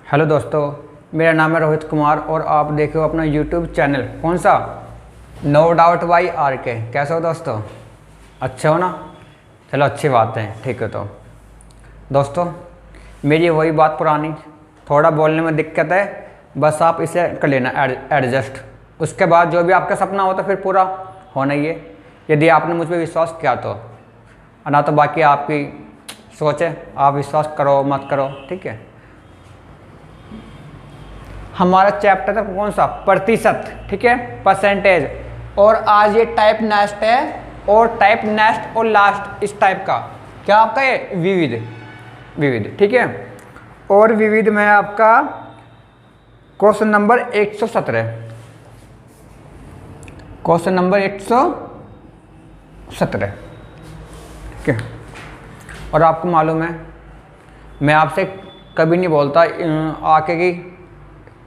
Hello दोस्तों, मेरा नाम है रोहित कुमार और आप देख रहे हो अपना यूट्यूब चैनल। कौन सा? नो डाउट बाई आर के। कैसे हो दोस्तों? अच्छे हो ना? चलो अच्छी बात है। ठीक है, तो दोस्तों मेरी वही बात पुरानी, थोड़ा बोलने में दिक्कत है, बस आप इसे कर लेना एडजस्ट। उसके बाद जो भी आपका सपना हो तो फिर पूरा होना ही है, यदि आपने मुझ पर विश्वास किया तो। ना तो बाकी आपकी सोच है, आप विश्वास करो मत करो, ठीक है। हमारा चैप्टर था कौन सा? प्रतिशत, ठीक है, परसेंटेज। और आज ये टाइप नेक्स्ट है, और टाइप नेक्स्ट और लास्ट इस टाइप का क्या आपका ये विविध, ठीक है। और विविध में आपका क्वेश्चन नंबर 117, क्वेश्चन नंबर 117, ठीक है। और आपको मालूम है मैं आपसे कभी नहीं बोलता आके कि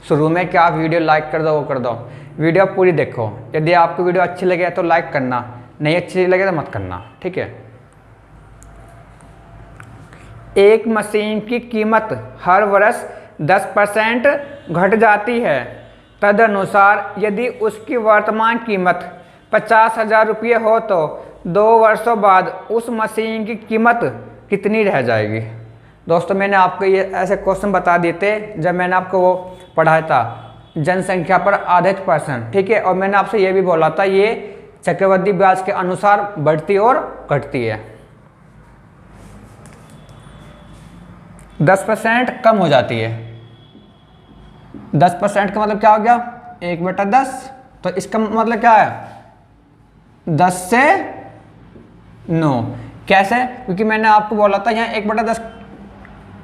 शुरू में क्या आप वीडियो लाइक कर दो वो कर दो। वीडियो पूरी देखो, यदि आपको वीडियो अच्छी लगे तो लाइक करना, नहीं अच्छी लगे तो मत करना, ठीक है। एक मशीन की कीमत हर वर्ष 10% घट जाती है। तदनुसार यदि उसकी वर्तमान कीमत 50,000 रुपये हो तो 2 वर्षों बाद उस मशीन की कीमत कितनी रह जाएगी? दोस्तों मैंने आपको ये ऐसे क्वेश्चन बता दिए थे जब मैंने आपको वो पढ़ाया था जनसंख्या पर आधारित प्रश्न, ठीक है। और मैंने आपसे ये भी बोला था ये चक्रवृद्धि ब्याज के अनुसार बढ़ती और घटती है। 10% कम हो जाती है। 10% का मतलब क्या हो गया? 1/10। तो इसका मतलब क्या है? 10 से 9। कैसे? क्योंकि मैंने आपको बोला था यहाँ 1/10,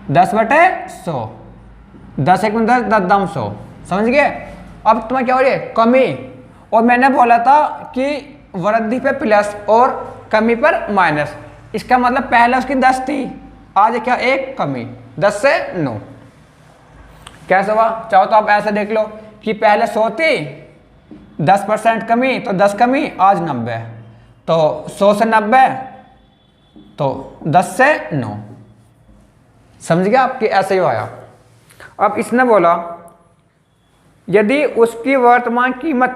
10/100, 10 1 में 10, 10 दाम 100, समझ गए? अब तुम्हें क्या हो रही है? कमी। और मैंने बोला था कि वृद्धि पे प्लस और कमी पर माइनस। इसका मतलब पहले उसकी 10 थी, आज क्या? 1 कमी, 10 से 9। कैसे हुआ? चाहो तो आप ऐसे देख लो कि पहले 100 थी, 10% कमी, तो 10 कमी, आज 90, तो 100 से 90, तो 10 से 9। समझ गया आपकी? ऐसे ही आया। अब इसने बोला यदि उसकी वर्तमान कीमत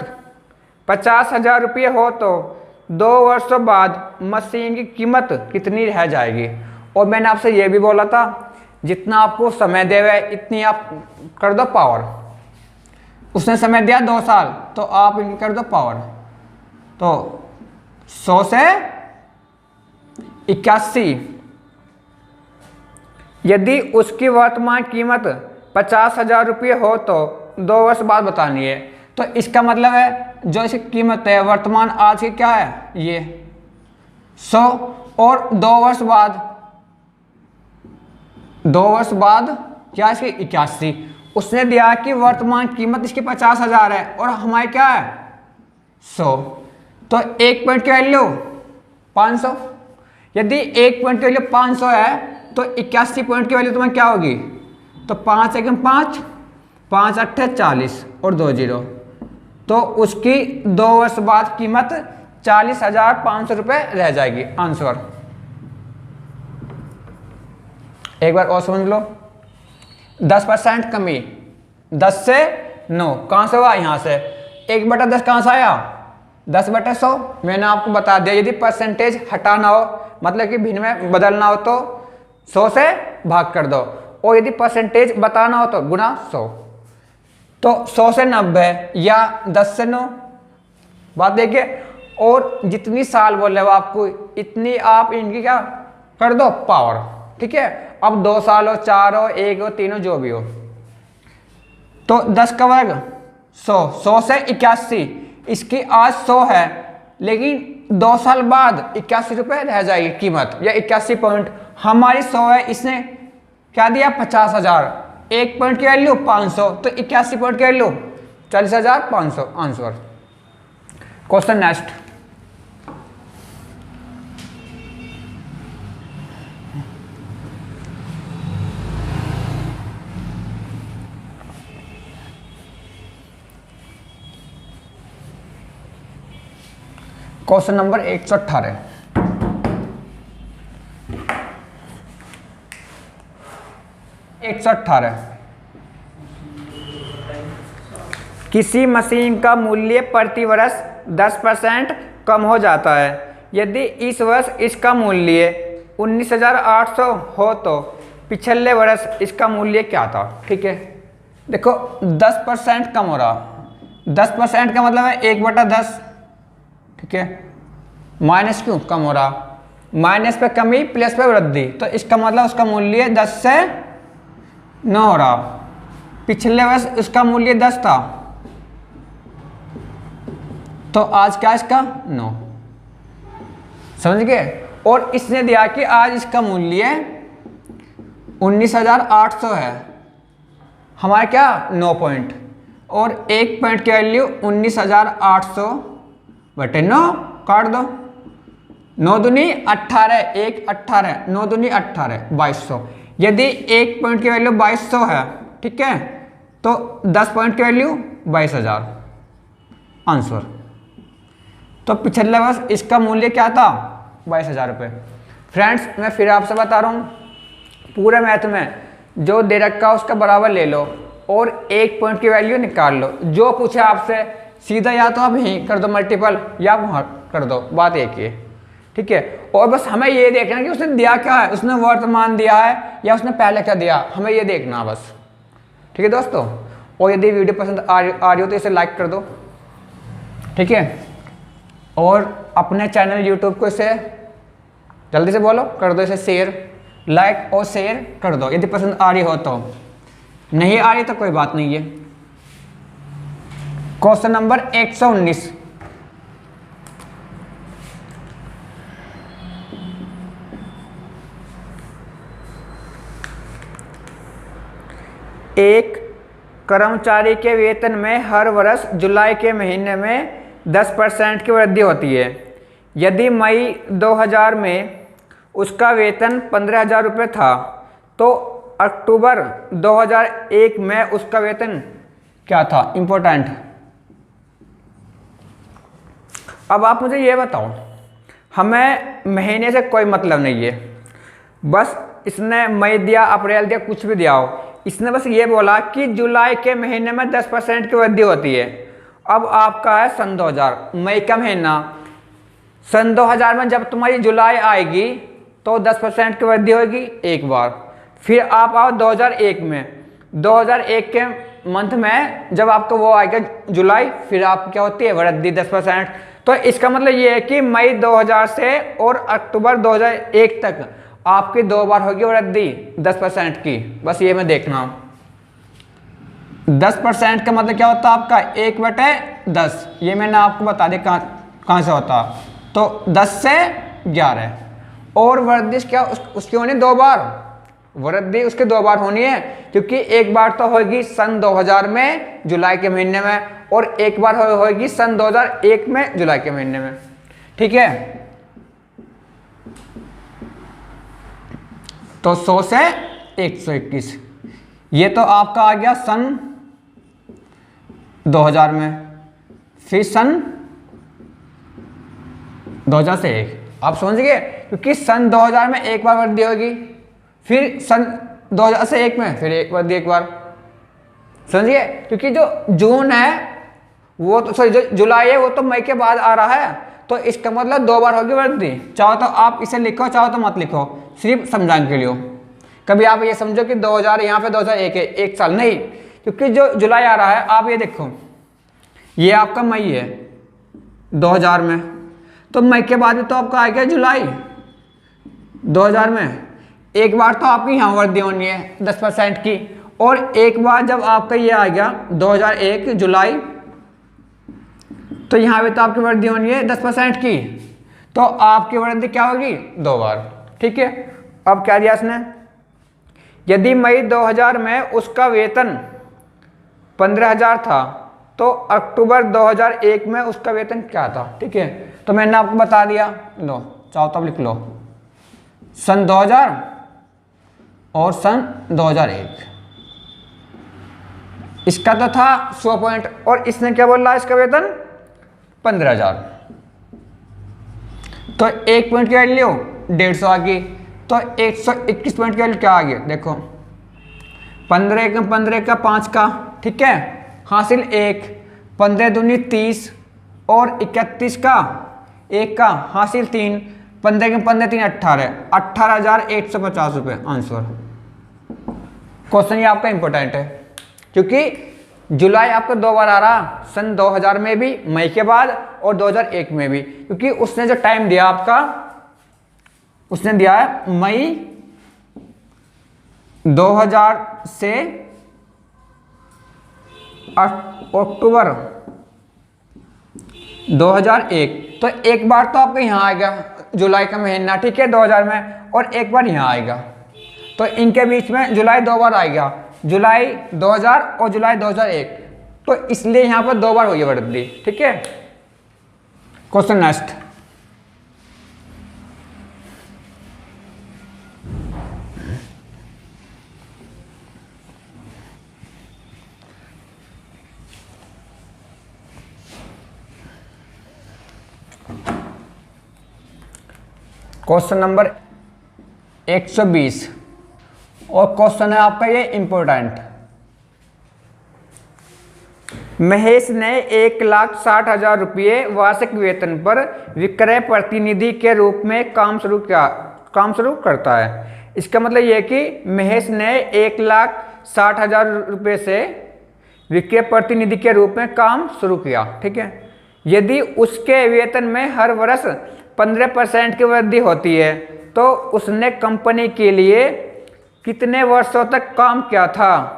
50,000 रुपये हो तो 2 वर्षों बाद मशीन की कीमत कितनी रह जाएगी? और मैंने आपसे यह भी बोला था जितना आपको समय देवे इतनी आप कर दो पावर। उसने समय दिया 2 साल, तो आप इनकी कर दो पावर, तो 100 से 81। यदि उसकी वर्तमान कीमत 50,000 रुपये हो तो 2 वर्ष बाद बतानी है। तो इसका मतलब है जो इसकी कीमत है वर्तमान आज की क्या है? ये 100, और 2 वर्ष बाद क्या इसकी 81। उसने दिया कि वर्तमान कीमत इसकी 50,000 है और हमारी क्या है? 100। तो 1 पॉइंट की वैल्यू 500। यदि 1 पॉइंट की वैल्यू 500 है तो 81 पॉइंट की वैल्यू तुम्हें क्या होगी? तो 5 1 5, 5 8 40 और 2 0, तो उसकी 2 वर्ष बाद कीमत 40,500 रुपये रह जाएगी। आंसर एक बार और समझ लो। 10% कमी, 10 से 9 कहाँ से हुआ? यहाँ से 1/10 कहाँ से आया? 10/100। मैंने आपको बता दिया यदि परसेंटेज हटाना हो, मतलब कि भिन्न में बदलना हो तो 100 से भाग कर दो, और यदि परसेंटेज बताना हो तो गुना 100। तो 100 से 90 या 10 से 9, बात देखिए। और जितनी साल बोल रहे हो आपको इतनी आप इनकी क्या कर दो पावर, ठीक है। अब 2 साल हो, 4 हो, 1 हो, 3 हो, जो भी हो, तो 10 का वर्ग 100, 100 से 81। इसकी आज 100 है, लेकिन 2 साल बाद 81 रुपये रह जाएगी कीमत, या 81 पॉइंट। हमारी 100 है, इसने क्या दिया? 50,000। 1 पॉइंट की वैल्यू 500, तो 81 पॉइंट की value 40,500। Answer. Question next. Question number 118। 118 किसी मशीन का मूल्य प्रति वर्ष 10% कम हो जाता है। यदि इस वर्ष इसका मूल्य 19,800 हो तो पिछले वर्ष इसका मूल्य क्या था। ठीक है, देखो 10% कम हो रहा। 10% का मतलब है 1/10। ठीक है, माइनस क्यों कम हो रहा, माइनस पे कमी प्लस पे वृद्धि, तो इसका मतलब उसका मूल्य 10 से 9 हो रहा। पिछले वर्ष उसका मूल्य 10 था, तो आज क्या इसका 9। समझ गए। और इसने दिया कि आज इसका मूल्य 19,800 है, हमारा क्या 9 पॉइंट, और 1 पॉइंट की वैल्यू 19,800 बटे 9 काट दो। 9 दूनी 18, 1 18, 9 दूनी 18, 2200। यदि 1 पॉइंट की वैल्यू 2200 है, ठीक है, तो 10 पॉइंट की वैल्यू 22,000 आंसर। तो पिछले वर्ष इसका मूल्य क्या था 22,000 रुपये। फ्रेंड्स मैं फिर आपसे बता रहा हूँ, पूरे मैथ में जो दे रखा उसका बराबर ले लो और 1 पॉइंट की वैल्यू निकाल लो। जो पूछे आपसे सीधा या तो आप यहीं कर दो मल्टीपल या वहाँ कर दो, बात एक ही है। ठीक है, और बस हमें ये देखना है कि उसने दिया क्या है, उसने वर्तमान दिया है या उसने पहले क्या दिया, हमें ये देखना बस। ठीक है दोस्तों, और यदि वीडियो पसंद आ रही हो तो इसे लाइक कर दो। ठीक है, और अपने चैनल यूट्यूब को इसे जल्दी से बोलो कर दो, इसे शेयर, लाइक और शेयर कर दो यदि पसंद आ रही हो तो। नहीं आ रही तो कोई बात नहीं है। क्वेश्चन नंबर 119, एक कर्मचारी के वेतन में हर वर्ष जुलाई के महीने में 10% की वृद्धि होती है। यदि मई 2000 में उसका वेतन 15,000 रुपये था तो अक्टूबर 2001 में उसका वेतन क्या था। इम्पोर्टेंट। अब आप मुझे ये बताओ, हमें महीने से कोई मतलब नहीं है, बस इसने मई दिया, अप्रैल दिया, कुछ भी दिया हो, इसने बस ये बोला कि जुलाई के महीने में 10% की वृद्धि होती है। अब आपका है सन 2000, मई का महीना, सन 2000 में जब तुम्हारी जुलाई आएगी तो 10% की वृद्धि होगी एक बार। फिर आप आओ 2001 में, 2001 के मंथ में जब आपको वो आएगा जुलाई, फिर आप क्या होती है वृद्धि 10%। तो इसका मतलब ये है कि मई 2000 से और अक्टूबर 2001 तक आपकी 2 बार होगी वृद्धि 10% की। बस ये मैं देखना। 10% का मतलब क्या होता है आपका 1/10। ये मैंने आपको बता दिया कहाँ से होता। तो 10 से 11 और वृद्धि क्या उसकी होनी 2 बार, वृद्धि उसके 2 बार होनी है, क्योंकि एक बार तो होगी सन 2000 में जुलाई के महीने में और एक बार होगी सन 2001 में जुलाई के महीने में। ठीक है, तो 100 से 121, ये तो आपका आ गया सन 2000 में। फिर सन 2000 से 1 आप समझ गए, क्योंकि सन 2000 में एक बार वृद्धि होगी, फिर सन 2000 से 1 में फिर एक वृद्धि एक बार। समझिए, क्योंकि जो जून है वो तो सॉरी जो जुलाई है वो तो मई के बाद आ रहा है, तो इसका मतलब 2 बार होगी वृद्धि। चाहो तो आप इसे लिखो, चाहो तो मत लिखो, सिर्फ समझाने के लिए। कभी आप ये समझो कि 2000 यहाँ पे 2001 है, एक साल नहीं, क्योंकि जो जुलाई आ रहा है, आप ये देखो ये आपका मई है 2000 में, तो मई के बाद भी तो आपका आएगा जुलाई 2000 में। एक बार तो आपकी यहाँ वृद्धि होनी है 10% की, और एक बार जब आपका ये आ गया 2001 जुलाई, तो यहाँ पे तो आपकी वृद्धि होनी है 10% की, तो आपकी वृद्धि क्या होगी 2 बार। ठीक है, अब क्या दिया इसने, यदि मई 2000 में उसका वेतन 15,000 था तो अक्टूबर 2001 में उसका वेतन क्या था। ठीक है, तो मैंने आपको बता दिया, लो चाहो तो लिख लो सन 2000 और सन 2001। इसका तो था 100 पॉइंट और इसने क्या बोला, इसका वेतन 15,000, तो 1 पॉइंट की वैल्यू 150 आ गई, तो 121 पॉइंट की वैल्यू क्या आ गई, देखो 15 का 5 का, ठीक है, हासिल 1, 15 दूनी 30 और 31 का एक का हासिल 3, 15 के 15 3 18, 18,150 रुपये आंसर। क्वेश्चन ये आपका इंपॉर्टेंट है क्योंकि जुलाई आपका 2 बार आ रहा, सन 2000 में भी मई के बाद और 2001 में भी, क्योंकि उसने जो टाइम दिया आपका, उसने दिया है मई 2000 से अक्टूबर 2001। तो एक बार तो आपका यहाँ आएगा जुलाई का महीना, ठीक है, 2000 में, और एक बार यहाँ आएगा। तो इनके बीच में जुलाई 2 बार आएगा, जुलाई 2000 और जुलाई 2001। तो इसलिए यहाँ पर 2 बार हुई है वृद्धि, ठीक है। Question next. क्वेश्चन नंबर 120 और क्वेश्चन है आपका ये इंपॉर्टेंट। महेश ने 1,60,000 रुपये वार्षिक वेतन पर विक्रय प्रतिनिधि के रूप में काम शुरू करता है। इसका मतलब यह कि महेश ने 1,60,000 रुपये से विक्रय प्रतिनिधि के रूप में काम शुरू किया, ठीक है। यदि उसके वेतन में हर वर्ष 15% की वृद्धि होती है तो उसने कंपनी के लिए कितने वर्षों तक काम किया था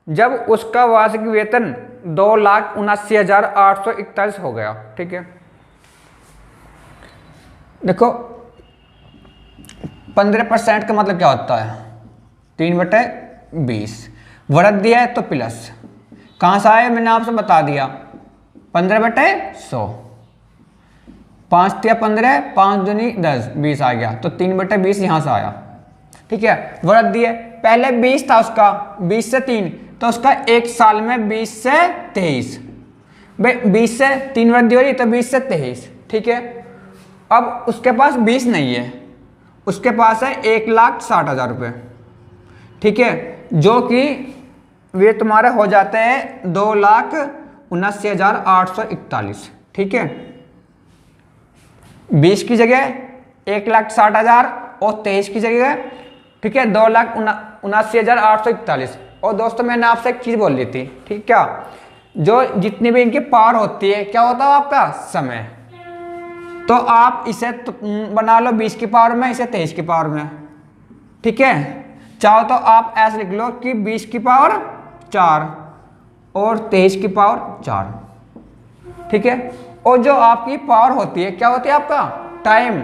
जब उसका वार्षिक वेतन 2,79,841 हो गया, ठीक है। देखो 15% का मतलब क्या होता है, 3/20 वृद्धि है तो प्लस, कहाँ से आया मैंने आपसे बता दिया, 15/100, 5 या 15, 5 दूनी 10, 20 आ गया, तो 3/20 यहाँ से आया, ठीक है। वृद्धि है, पहले 20 था उसका, 20 से 3, तो उसका एक साल में 20 से 23, भाई 20 से 3 वृद्धि हो रही तो 20 से 23, ठीक है। अब उसके पास 20 नहीं है, उसके पास है 1,60,000 रुपये, ठीक है, जो कि वे तुम्हारे हो जाते हैं 2,79,841, ठीक है। 20 की जगह 1,60,000 और 23 की जगह, ठीक है, 2,79,841। और दोस्तों मैंने आपसे एक चीज बोल ली थी, ठीक, क्या, जो जितनी भी इनकी पावर होती है क्या होता है आपका समय, तो आप इसे तो बना लो 20 की पावर में, इसे 23 की पावर में, ठीक है। चाहो तो आप ऐसे लिख लो कि 20 की पावर 4 और 23 की पावर 4, ठीक है। और जो आपकी पावर होती है क्या होती है आपका टाइम,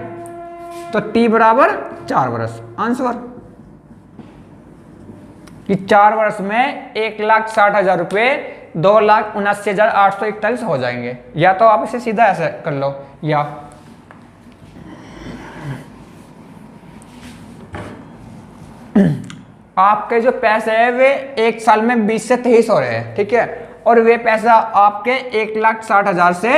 तो T बराबर 4 वर्ष आंसर, कि 4 वर्ष में 1,60,000 रुपये 2,79,841 हो जाएंगे। या तो आप इसे सीधा ऐसे कर लो, या आपके जो पैसे हैं वे एक साल में 20 से 23 हो रहे हैं, ठीक है, और वे पैसा आपके 1,60,000 से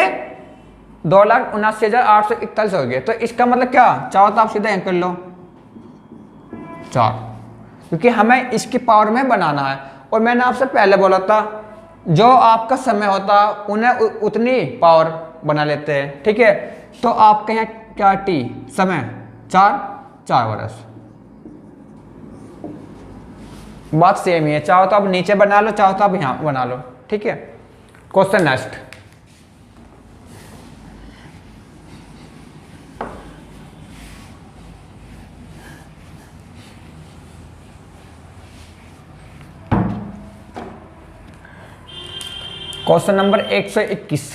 2,79,841 हो गए। तो इसका मतलब क्या, चाहो तो आप सीधा यहाँ कर लो 4, क्योंकि हमें इसकी पावर में बनाना है। और मैंने आपसे पहले बोला था जो आपका समय होता उन्हें उतनी पावर बना लेते हैं, ठीक है। तो आपके यहाँ क्या T समय 4 वर्ष, बात सेम ही है, चाहो तो आप नीचे बना लो, चाहो तो आप यहाँ बना लो, ठीक है। Question next. Question number 121।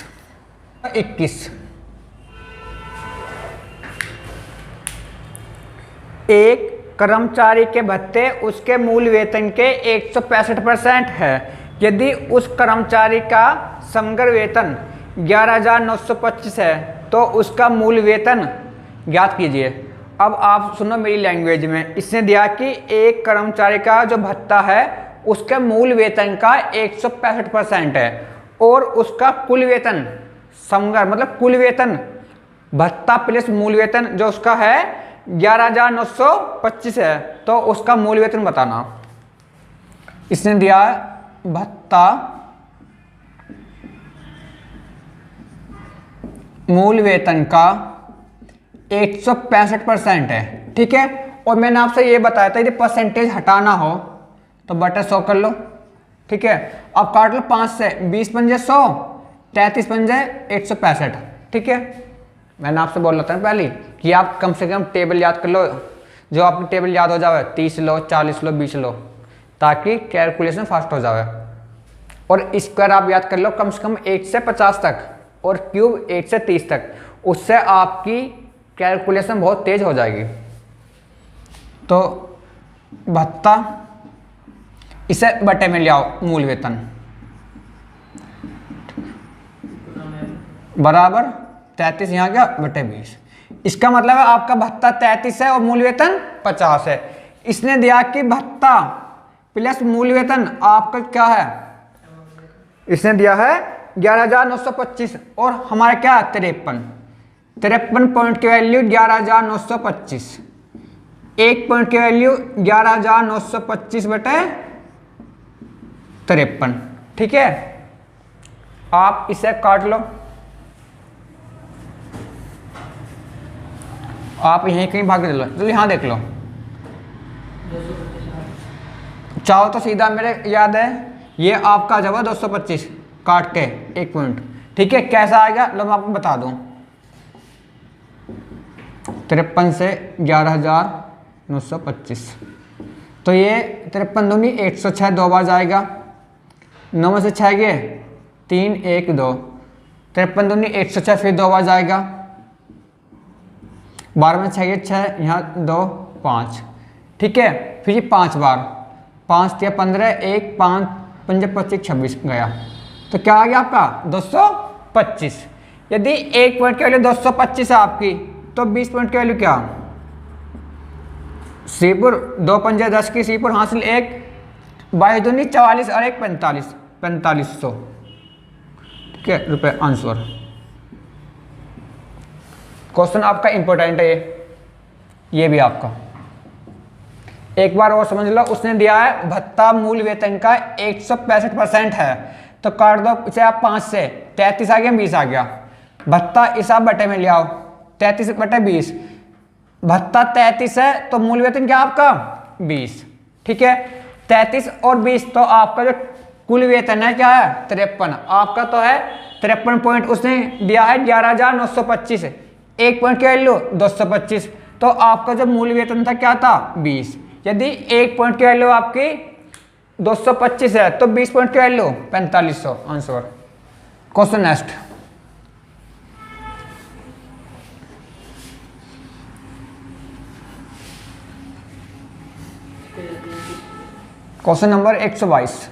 एक कर्मचारी के भत्ते उसके मूल वेतन के 165% है। यदि उस कर्मचारी का समग्र वेतन 11,925 है तो उसका मूल वेतन ज्ञात कीजिए। अब आप सुनो मेरी लैंग्वेज में, इसने दिया कि एक कर्मचारी का जो भत्ता है उसके मूल वेतन का 165% है और उसका कुल वेतन समग्र मतलब कुल वेतन भत्ता प्लस मूल वेतन जो उसका है 11,925 है, तो उसका मूल वेतन बताना। इसने दिया भत्ता मूल वेतन का 165% है, ठीक है। और मैंने आपसे ये बताया था यदि परसेंटेज हटाना हो तो बटे 100 कर लो, ठीक है। अब काट लो 5 से, 20 पंजे 100, 33 पंजे 165, ठीक है। मैंने आपसे बोल रहा था पहले कि आप कम से कम टेबल याद कर लो, जो आपकी टेबल याद हो जाए 30 लो, 40 लो, 20 लो, ताकि कैलकुलेशन फास्ट हो जाए। और स्क्वायर आप याद कर लो कम से कम 1 से 50 तक, और क्यूब 1 से 30 तक, उससे आपकी कैलकुलेशन बहुत तेज हो जाएगी। तो भत्ता इसे बटे में ले आओ, मूल वेतन बराबर 33 यहाँ क्या बटे 20। इसका मतलब है आपका भत्ता 33 है और मूल वेतन 50 है। इसने दिया कि भत्ता प्लस मूल वेतन आपका क्या है, इसने दिया है 11,925 और हमारा क्या है 53 पॉइंट की वैल्यू 11,925, एक पॉइंट की वैल्यू 11,925 बटे 53, ठीक है। आप इसे काट लो, आप यहीं कहीं भाग के लो, तो यहाँ देख लो, चाहो तो सीधा मेरे याद है ये आपका जवाब 225 काट के 1 पॉइंट, ठीक है। कैसा आएगा लो मैं आपको बता दूं, 53 से 11,925, तो ये 53 दूनी 106 दो बार जाएगा, 9 में से 6 गए 3 1 2, 53 दूनी 106 फिर दो बार जाएगा, 12 में 6 गए 6, यहाँ 2 5, ठीक है। फिर ये 5 बार, 5 या 15, 1 5 5 25 26 गया, तो क्या आ गया आपका 225। यदि 1 पॉइंट की वैल्यू 225 है आपकी, तो 20 पॉइंट की वैल्यू क्या, सीपुर 2 पंजे 10 की सीपुर हासिल 1, 22 दूनी 44 और 1 45, 4500, ठीक है रुपये आंसर। क्वेश्चन आपका इंपॉर्टेंट है ये भी आपका एक बार और समझ लो। उसने दिया है भत्ता मूल वेतन का 165% है, तो काट दो इसे आप 5 से, 33 आ गया 20 आ गया, भत्ता इस आप बटे में ले आओ, 33 बटे 20, भत्ता 33 है तो मूल वेतन क्या आपका 20, ठीक है। 33 और 20 तो आपका जो कुल वेतन है क्या है 53, आपका तो है 53 पॉइंट, उसने दिया है 11,925, 1 पॉइंट की वैल्यू 225, तो आपका जो मूल वेतन था क्या था 20। यदि 1 पॉइंट की वैल्यू आपकी 225 है तो 20 पॉइंट की value 4500, answer. Question next, question number 122।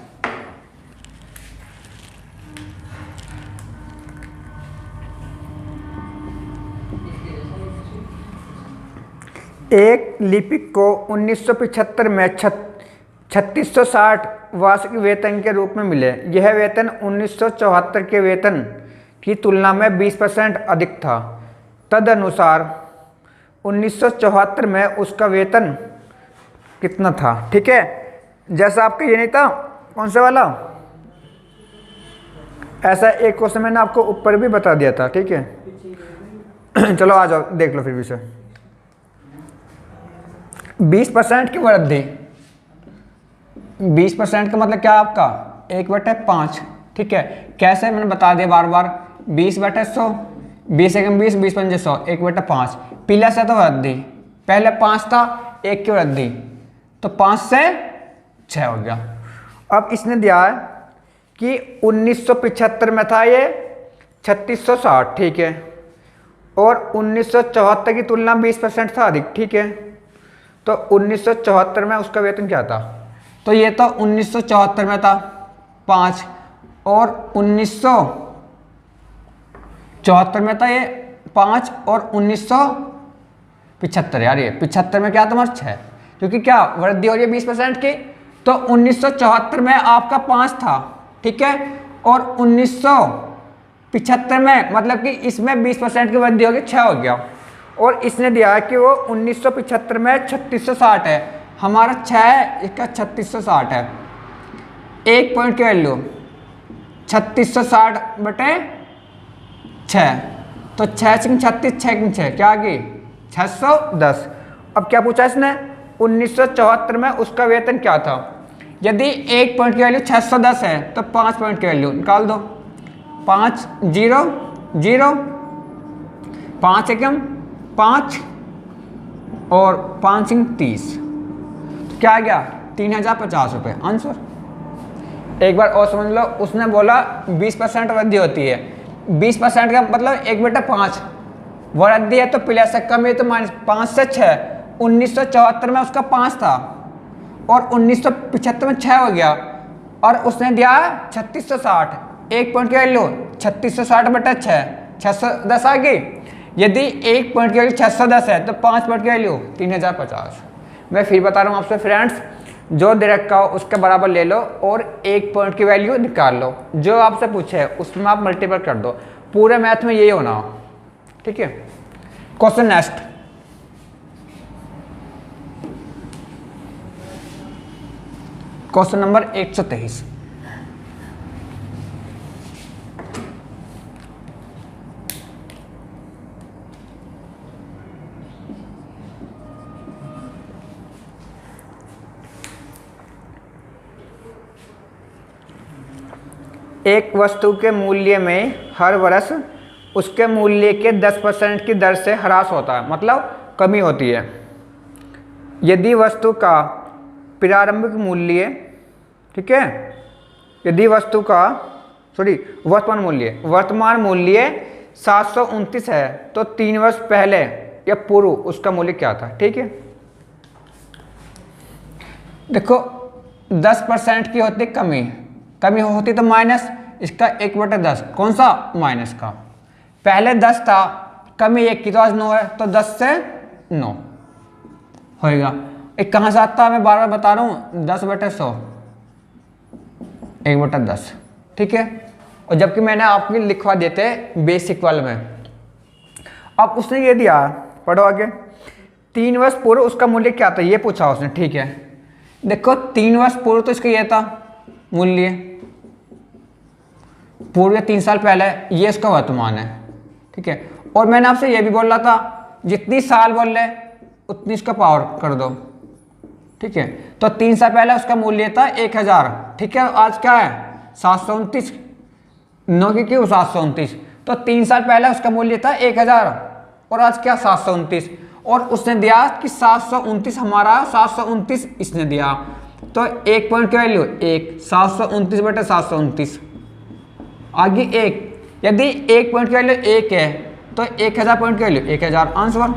एक लिपिक को 1975 में 3660 वार्षिक वेतन के रूप में मिले। यह वेतन 1974 के वेतन की तुलना में 20% अधिक था। तदनुसार 1974 में उसका वेतन कितना था, ठीक है। जैसा आपका ये नहीं था कौन सा वाला, ऐसा एक क्वेश्चन मैंने आपको ऊपर भी बता दिया था, ठीक है। चलो आ जाओ देख लो फिर विषय। 20% की वृद्धि, 20% का मतलब क्या आपका 1/5, ठीक है। कैसे मैंने बता दिया बार बार, 20/100, 20 एकम 20, 20 पंजे 100, 1/5 प्लस है तो वृद्धि, पहले 5 था 1 की वृद्धि, तो 5 से 6 हो गया। अब इसने दिया है कि 1975 में था ये 3660, ठीक है, और 1974 की तुलना 20% था अधिक, ठीक है। तो 1974 में उसका वेतन क्या था, तो ये तो 1974 में था 5, और 1974 में था ये 5, और 1975 यार ये 75 में क्या था हमारा 6, क्योंकि क्या वृद्धि हो रही है 20% की। तो 1974 में आपका 5 था, ठीक है, और 1975 में मतलब कि इसमें 20% की वृद्धि होगी 6 हो गया। और इसने दिया है कि वो 1975 में 3660 है, हमारा 6 है, इसका 3660 है। 1 पॉइंट की वैल्यू 3660/6, तो 6 36, 6 क्या आ गई 610। अब क्या पूछा इसने, 1974 में उसका वेतन क्या था। यदि 1 पॉइंट की वैल्यू 610 है तो 5 पॉइंट की वैल्यू निकाल दो। 5 0 0, 5 एकम 5 और 5 30, तो क्या आ गया 3050 रुपये आंसर। एक बार और समझ लो, उसने बोला 20% वृद्धि होती है। 20% का मतलब 1/5 वृद्धि है तो प्लस है, कम है तो माइनस। 5 से 6, 1974 में उसका 5 था और 1975 में 6 हो गया, और उसने दिया 3660। 1 पॉइंट की वैल्यू 3660/6, 610 आ गई। यदि 1 पॉइंट की वैल्यू 610 है तो 5 पॉइंट की वैल्यू 3050। मैं फिर बता रहा हूँ आपसे फ्रेंड्स, जो दे रखा हो उसके बराबर ले लो और 1 पॉइंट की वैल्यू निकाल लो। जो आपसे पूछे उसमें आप मल्टीपल कर दो। पूरे मैथ में यही होना हो, ठीक है। Question next, question number 123। एक वस्तु के मूल्य में हर वर्ष उसके मूल्य के 10% की दर से ह्रास होता है, मतलब कमी होती है। यदि वस्तु का प्रारंभिक मूल्य, ठीक है, यदि वस्तु का वर्तमान मूल्य 729 है तो 3 वर्ष पहले या पूर्व उसका मूल्य क्या था, ठीक है। देखो 10% की होती कमी होती तो माइनस, इसका 1/10, कौन सा माइनस का। पहले 10 था, कमी 1 की तो आज 9 है, तो 10 से 9 होएगा। एक कहाँ से आता है, मैं बार बार बता रहा हूँ, 10/100, 1/10, ठीक है। और जबकि मैंने आपके लिखवा देते बेसिक वाले में। अब उसने ये दिया, पढ़ो आगे, 3 वर्ष पूर्व उसका मूल्य क्या था, ये पूछा उसने, ठीक है। देखो 3 वर्ष पूर्व तो इसका ये था मूल्य, पूर्व 3 साल पहले, ये इसका वर्तमान है, ठीक है। और मैंने आपसे ये भी बोला था, जितनी साल बोल रहे उतनी इसका पावर कर दो, ठीक है। तो 3 साल पहले उसका मूल्य था 1000, ठीक है। आज क्या है 729, 9 की क्यों 729, तो 3 साल पहले उसका मूल्य था 1000 और आज क्या 729। और उसने दिया कि 729 हमारा, 729 इसने दिया, तो 1 पॉइंट की वैल्यू 1, 729/729 आगे 1। यदि 1 पॉइंट की वैल्यू 1 है तो 1000 पॉइंट की वैल्यू 1000 आंसर।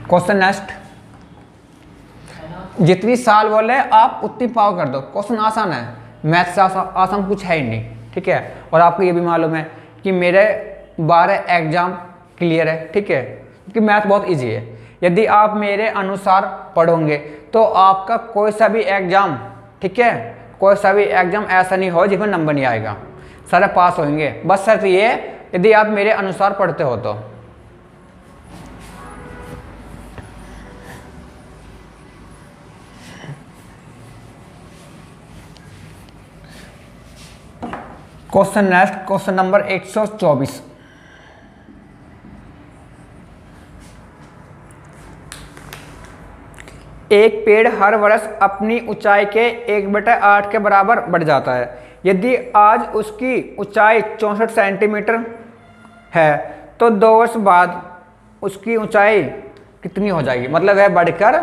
क्वेश्चन नेक्स्ट, जितनी साल बोले आप उतनी पावर कर दो। क्वेश्चन आसान है, मैथ से आसान कुछ है ही नहीं, ठीक है। और आपको ये भी मालूम है कि मेरे 12 एग्जाम क्लियर है, ठीक है, क्योंकि मैथ बहुत इजी है। यदि आप मेरे अनुसार पढ़ोगे तो आपका कोई सा भी एग्जाम, ठीक है, कोई सा भी एग्जाम ऐसा नहीं हो जिसमें नंबर नहीं आएगा, सारे पास होंगे। बस शर्त ये यदि आप मेरे अनुसार पढ़ते हो तो। Question next, question number 124। एक पेड़ हर वर्ष अपनी ऊंचाई के 1/8 के बराबर बढ़ जाता है। यदि आज उसकी ऊंचाई 64 सेंटीमीटर है तो 2 वर्ष बाद उसकी ऊंचाई कितनी हो जाएगी, मतलब वह बढ़कर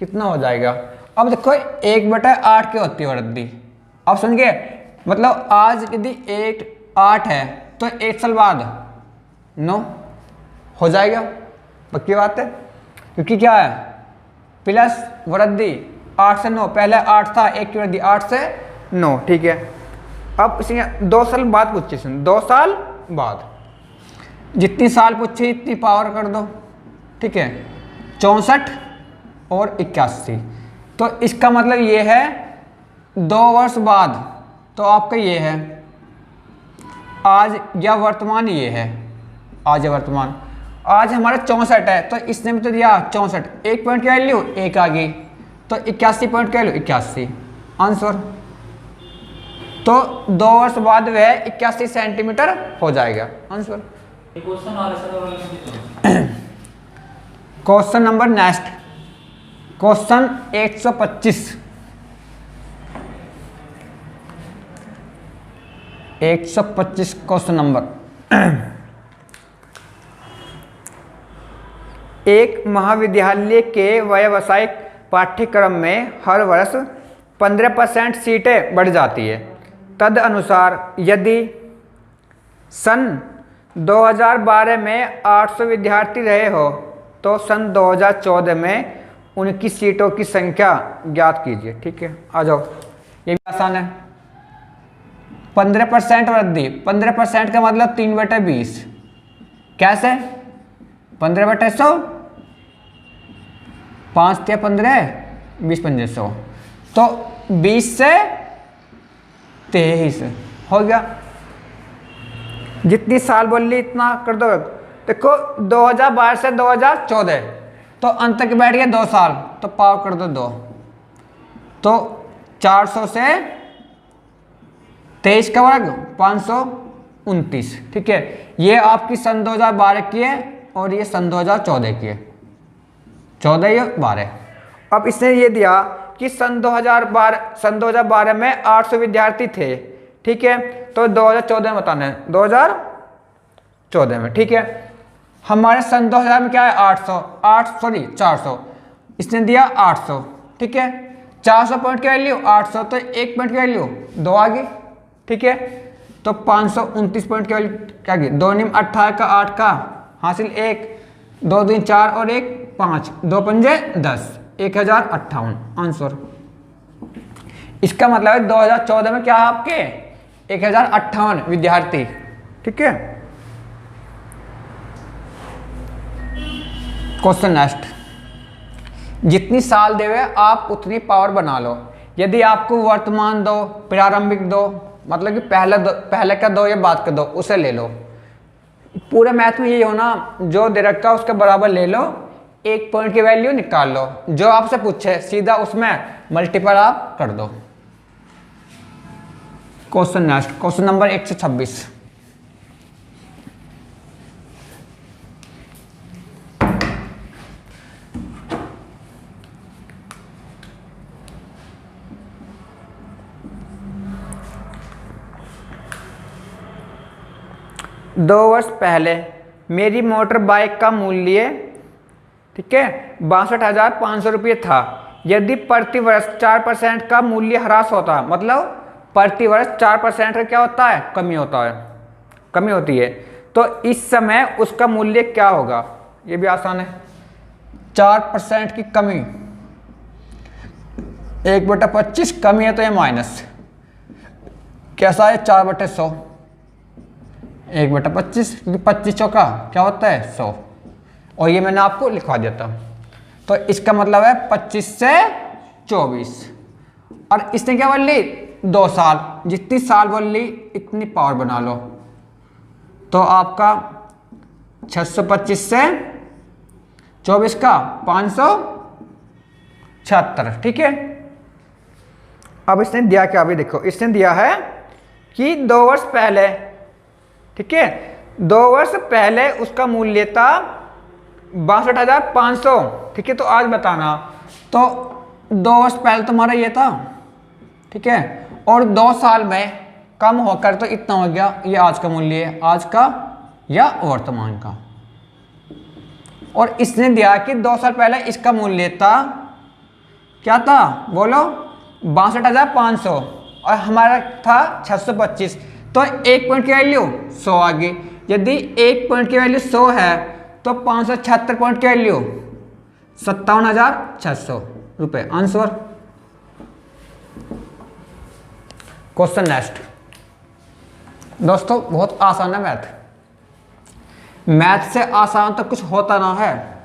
कितना हो जाएगा। अब देखो 1/8 की होती है वृद्धि, अब सुन गए, मतलब आज यदि 8 है तो 1 साल बाद 9 हो जाएगा, पक्की बात है, क्योंकि क्या है प्लस वृद्धि 8 से 9, पहले 8 था, 1 की वृद्धि 8 से 9, ठीक है। अब इसने 2 साल बाद पूछी, 2 साल बाद, जितनी साल पूछी इतनी पावर कर दो, ठीक है। 64 और 81, तो इसका मतलब ये है 2 वर्ष बाद, तो आपका ये है आज या वर्तमान, ये है आज या वर्तमान। आज हमारा 64 है तो इसने भी तो दिया 64, 1 पॉइंट की वैल्यू 1 आ गई, तो 81 पॉइंट की वैल्यू 81, आंसर। तो 2 वर्ष बाद वह 81 सेंटीमीटर हो जाएगा, answer. Question number next, question 125। 125 question number. एक महाविद्यालय के व्यावसायिक पाठ्यक्रम में हर वर्ष 15% सीटें बढ़ जाती है। तदनुसार यदि सन 2012 में 800 विद्यार्थी रहे हो तो सन 2014 में उनकी सीटों की संख्या ज्ञात कीजिए। ठीक है, आ जाओ, ये भी आसान है। 15% वृद्धि, 15% का मतलब 3/20। कैसे? 15/100, 5 या 15, 20 पंजे 100, तो 20 से 23 हो गया। जितनी साल बोल ली इतना कर दो। देखो 2012 से 2014 तो अंत तक बैठ गया 2 साल, तो पाव कर दो 2, तो 400 से 23 का वर्ग 529। ठीक है, ये आपकी सन 2012 की है और ये सन 2014 की है, 14 या 12। अब इसने ये दिया कि सन 2012 में 800 विद्यार्थी थे। ठीक है, तो 2014 में बताना है, 2014 में। ठीक है, हमारे सन 2000 में क्या है? 400। इसने दिया 800। ठीक है, 400 पॉइंट की वैल्यू 800, तो 1 पॉइंट की वैल्यू 2 आ गई। ठीक है, तो 529 पॉइंट की वैल्यू क्या गई? 2 निम 18 का 8 का हासिल 1, 2 दूनी 4 और 1 5, 2 पंजे 10, 1058 आंसर। इसका मतलब है 2014 में क्या है आपके? 1058 विद्यार्थी। ठीक है, क्वेश्चन नेक्स्ट। जितनी साल देवे आप उतनी पावर बना लो। यदि आपको वर्तमान दो, प्रारंभिक दो, मतलब कि पहले का दो या बाद का दो, उसे ले लो। पूरे मैथ में यही हो ना, जो दे रखा उसके बराबर ले लो, 1 पॉइंट की वैल्यू निकाल लो, जो आपसे पूछे सीधा उसमें मल्टीपल आप कर दो। Question next, question number 126। दो वर्ष पहले मेरी मोटर बाइक का मूल्य, ठीक है, 62,500 रुपये था। यदि प्रति वर्ष 4% का मूल्य ह्रास होता है, मतलब प्रति वर्ष 4% का क्या होता है? कमी होती है, तो इस समय उसका मूल्य क्या होगा? ये भी आसान है। 4% की कमी, 1/25 कमी है तो ये माइनस कैसा है? 4/100, 1/25, क्योंकि 25 चौका क्या होता है? 100, और ये मैंने आपको लिखवा दिया था। तो इसका मतलब है 25 से 24, और इसने क्या बोल ली? 2 साल। जितनी साल बोल ली इतनी पावर बना लो, तो आपका 625 से 24 का 576। ठीक है, अब इसने दिया क्या? अभी देखो, इसने दिया है कि 2 वर्ष पहले, ठीक है, 2 वर्ष पहले उसका मूल्य था 62,500। ठीक है, तो आज बताना, तो 2 वर्ष पहले तुम्हारा ये था, ठीक है, और 2 साल में कम होकर तो इतना हो गया। ये आज का मूल्य है, आज का या वर्तमान का। और इसने दिया कि 2 साल पहले इसका मूल्य था, क्या था बोलो? 62,500, और हमारा था 625, तो 1 पॉइंट की वैल्यू 100 आ गई। यदि 1 पॉइंट की वैल्यू 100 है तो 576 पॉइंट की वैल्यू 57,600 रुपये आंसर। Question next. दोस्तों बहुत आसान है मैथ, मैथ से आसान तो कुछ होता ना है,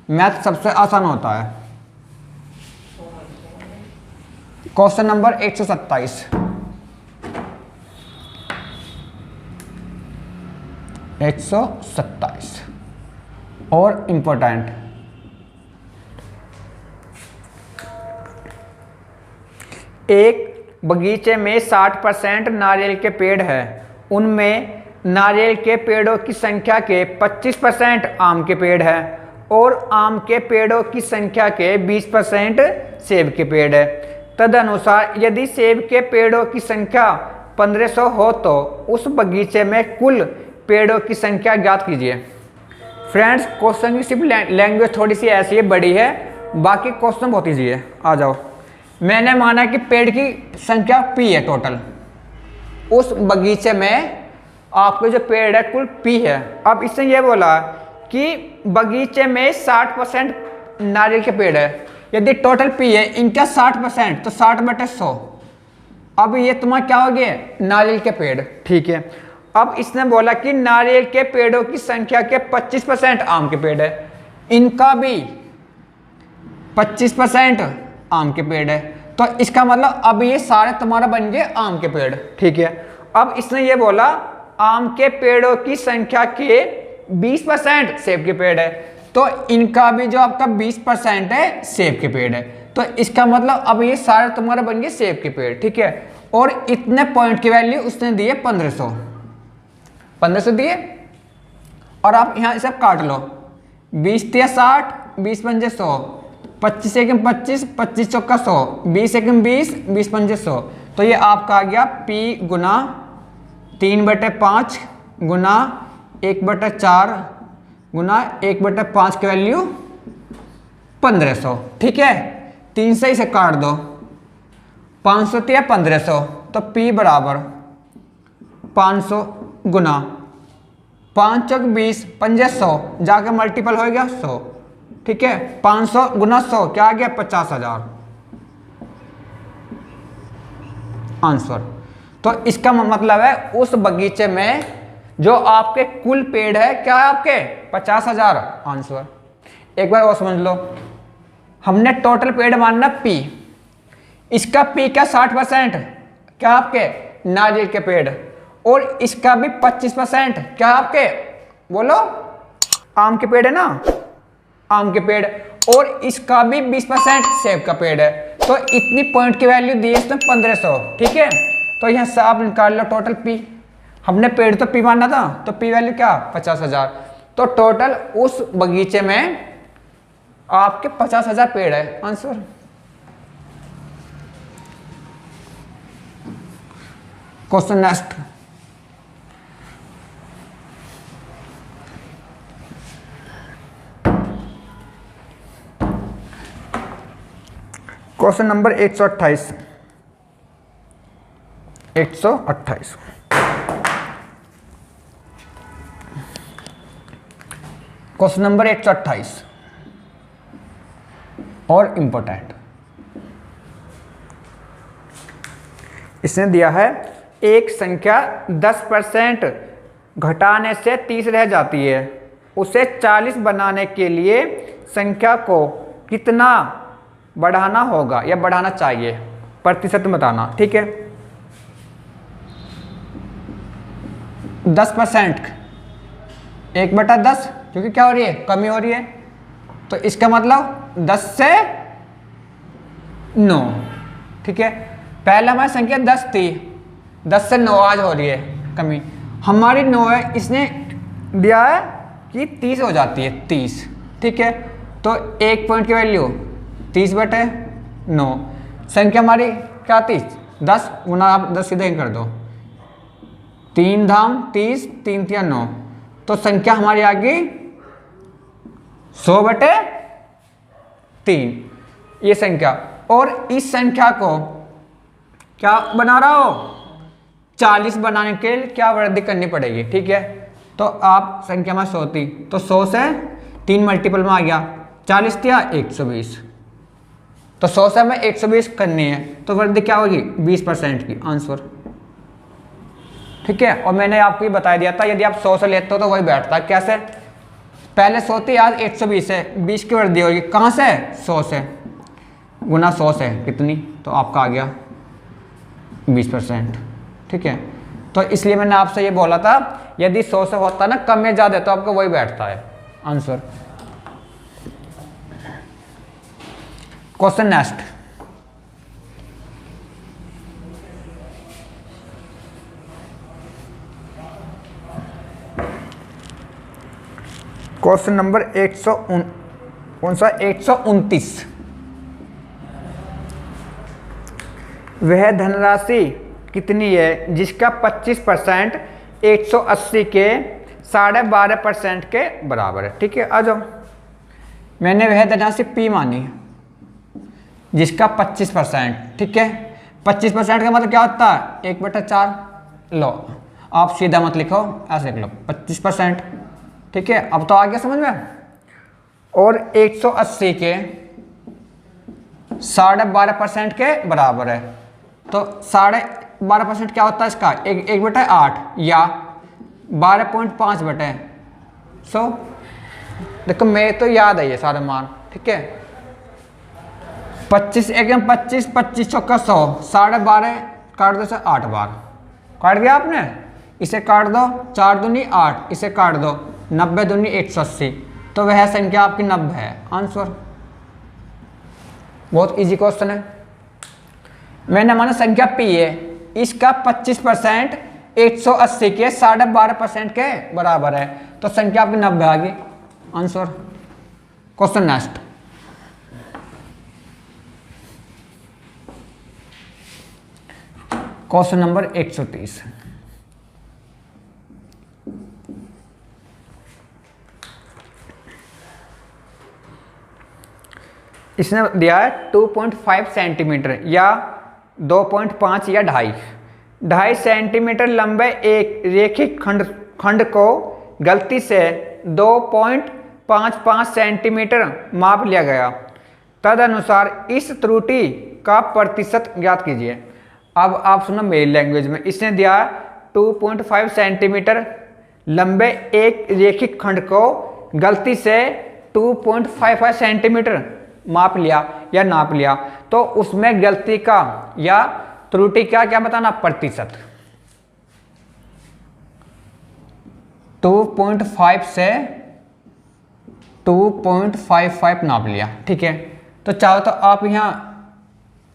मैथ सबसे आसान होता है। Question number 127। 127 और इंपॉर्टेंट। एक बगीचे में 60% नारियल के पेड़ है, उनमें नारियल के पेड़ों की संख्या के 25% आम के पेड़ है और आम के पेड़ों की संख्या के 20% सेब के पेड़ है। तदनुसार यदि सेब के पेड़ों की संख्या 1500 हो तो उस बगीचे में कुल पेड़ों की संख्या ज्ञात कीजिए। फ्रेंड्स, क्वेश्चन की सिर्फ लैंग्वेज थोड़ी सी ऐसी है, बड़ी है, बाकी क्वेश्चन बहुत ईजी है। आ जाओ। मैंने माना कि पेड़ की संख्या P है टोटल, उस बगीचे में आपके जो पेड़ है कुल P है। अब इसने ये बोला कि बगीचे में 60% नारियल के पेड़ है, यदि टोटल P है इनका 60% तो 60/100। अब ये तुम्हारा क्या हो गया, नारियल के पेड़, ठीक है। अब इसने बोला कि नारियल के पेड़ों की संख्या के 25% आम के पेड़ है, इनका भी 25% आम के पेड़ है, तो इसका मतलब अब ये सारे तुम्हारा बन गए आम के पेड़, ठीक है। अब इसने ये बोला आम के पेड़ों की संख्या के 20% सेब के पेड़ है, तो इनका भी जो आपका 20% है सेब के पेड़ है, तो इसका मतलब अब ये सारे तुम्हारे बन गए सेब के पेड़, ठीक है। और इतने पॉइंट की वैल्यू उसने दिए 1500 दिए, और आप यहाँ सब काट लो, 20 × 60, 20 × 5 100, 25 × 25, 25 × 100, 20 × 20, 20 × 100, तो ये आपका आ गया P गुना 3/5 गुना 1/4 गुना 1/5 की वैल्यू 1500, ठीक है। 3 से इसे काट दो, 500 या 1500, तो P बराबर 500 गुना 5 × 20, 500 जाके मल्टीपल हो गया 100, ठीक है। 500 गुना 100 क्या आ गया, 50,000 आंसर। तो इसका मतलब है उस बगीचे में जो आपके कुल पेड़ है क्या है, आपके 50,000 आंसर। एक बार और समझ लो, हमने टोटल पेड़ मानना P, इसका P क्या 60% क्या आपके नारियल के पेड़, और इसका भी 25% क्या आपके, बोलो आम के पेड़ है ना, आम के पेड़, और इसका भी 20% सेब का पेड़ है, तो इतनी पॉइंट की वैल्यू दी है इसमें 1500, ठीक है। तो यहाँ से आप निकाल लो टोटल P, हमने पेड़ तो P माना था, तो P वैल्यू क्या 50,000, तो टोटल उस बगीचे में आपके 50,000 पेड़ है answer. Question next. Question number 128। Question number 128 और इंपॉर्टेंट। इसने दिया है एक संख्या 10% घटाने से 30 रह जाती है, उसे 40 बनाने के लिए संख्या को कितना बढ़ाना होगा या बढ़ाना चाहिए, प्रतिशत बताना, ठीक है। 10%, 1/10, क्योंकि क्या हो रही है, कमी हो रही है, तो इसका मतलब 10 से 9, ठीक है। पहले हमारी संख्या 10 थी, 10 से 9 आज हो रही है कमी, हमारी 9 है, इसने दिया है कि 30 हो जाती है, 30, ठीक है। तो 1 पॉइंट की वैल्यू 30/9, संख्या हमारी क्या 30, 10 गुना आप 10 सीधे कर दो, 3 धाम 30, 3 × 9, तो संख्या हमारी आ गई 100/3 ये संख्या। और इस संख्या को क्या बना रहा हो, 40 बनाने के लिए क्या वृद्धि करनी पड़ेगी, ठीक है। तो आप संख्या में 100 थी, तो 100 से 3 मल्टीपल में आ गया, 40 दिया 120, तो 100 से हमें 120 करनी है, तो वृद्धि क्या होगी 20% की आंसर, ठीक है। और मैंने आपको ये बता दिया था यदि आप 100 से लेते हो तो वही बैठता है, कैसे, पहले 100 थी आज 120 है, 20 की वृद्धि होगी, कहाँ से 100 से, गुना 100 से कितनी, तो आपका आ गया 20%, ठीक है। तो इसलिए मैंने आपसे ये बोला था यदि 100 से होता ना कम या ज़्यादा तो आपको वही बैठता है answer. Question next. Question number 129। वह धनराशि कितनी है जिसका 25% 180 के 12.5% के बराबर है। ठीक है, आ जाओ। मैंने वह धनराशि P मानी जिसका 25%। ठीक है, 25% का मतलब क्या होता है? 1/4। लो, आप सीधा मत लिखो, ऐसे लिख लो 25%। ठीक है, अब तो आ गया समझ में। और 180 के 12.5% के बराबर है, तो 12.5% क्या होता है इसका? 1/8 या 12.5/100। देखो मेरे तो याद है ये सारे मान। ठीक है, 25 एकदम 25 25 चौका 100, 12.5 काट दो से 8 बार काट दिया आपने। इसे काट दो, 4 दूनी 8, इसे काट दो, 90 दूनी 180, तो वह संख्या आपकी 90 है। आंसर। बहुत इजी क्वेश्चन है। मैंने माना संख्या P है, इसका 25% 180 के 12.5% के बराबर है, तो संख्या आपकी 90 आ गई। Answer. Question next. Question number 130। इसने दिया है 2.5 सेंटीमीटर या 2.5 या 2.5 सेंटीमीटर लंबे एक रेखिक खंड को गलती से 2.55 सेंटीमीटर माप लिया गया। तदनुसार इस त्रुटि का प्रतिशत ज्ञात कीजिए। अब आप सुनो मेरी लैंग्वेज में। इसने दिया 2.5 सेंटीमीटर लंबे एक रेखिक खंड को गलती से 2.55 सेंटीमीटर माप लिया या नाप लिया, तो उसमें गलती का या त्रुटि का क्या बताना? प्रतिशत। 2.5 से 2.55 नाप लिया। ठीक है, तो चाहो तो आप यहाँ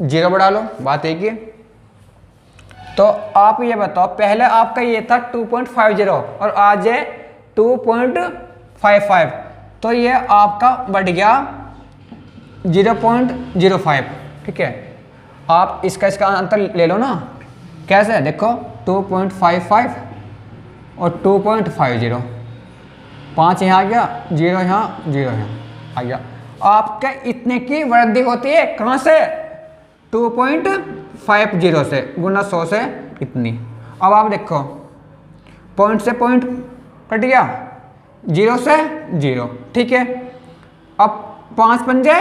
0 बढ़ा लो, बात एक ही। तो आप ये बताओ, पहले आपका ये था 2.50 और आज है 2.55, तो ये आपका बढ़ गया 0.05। ठीक है, आप इसका अंतर ले लो ना। कैसे? देखो 2.55 और 2.50, 5 यहाँ आ गया, 0 यहाँ, 0 यहाँ आ गया। आपके इतने की वृद्धि होती है कहाँ से? 2.50 से गुना 100 से इतनी। अब आप देखो, पॉइंट से पॉइंट कट गया, 0 से 0। ठीक है, अब 5 पंजे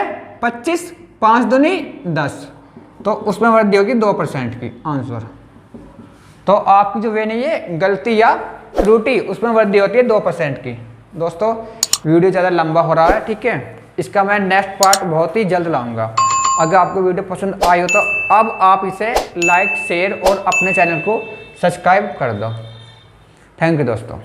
25, 5 दूनी 10, तो उसमें वृद्धि होगी 2% की। आंसर। तो आपकी जो वे नहीं है गलती या त्रुटि, उसमें वृद्धि होती है 2% की। दोस्तों वीडियो ज़्यादा लंबा हो रहा है। ठीक है, इसका मैं नेक्स्ट पार्ट बहुत ही जल्द लाऊंगा। अगर आपको वीडियो पसंद आई हो तो अब आप इसे लाइक, शेयर और अपने चैनल को सब्सक्राइब कर दो। थैंक यू दोस्तों।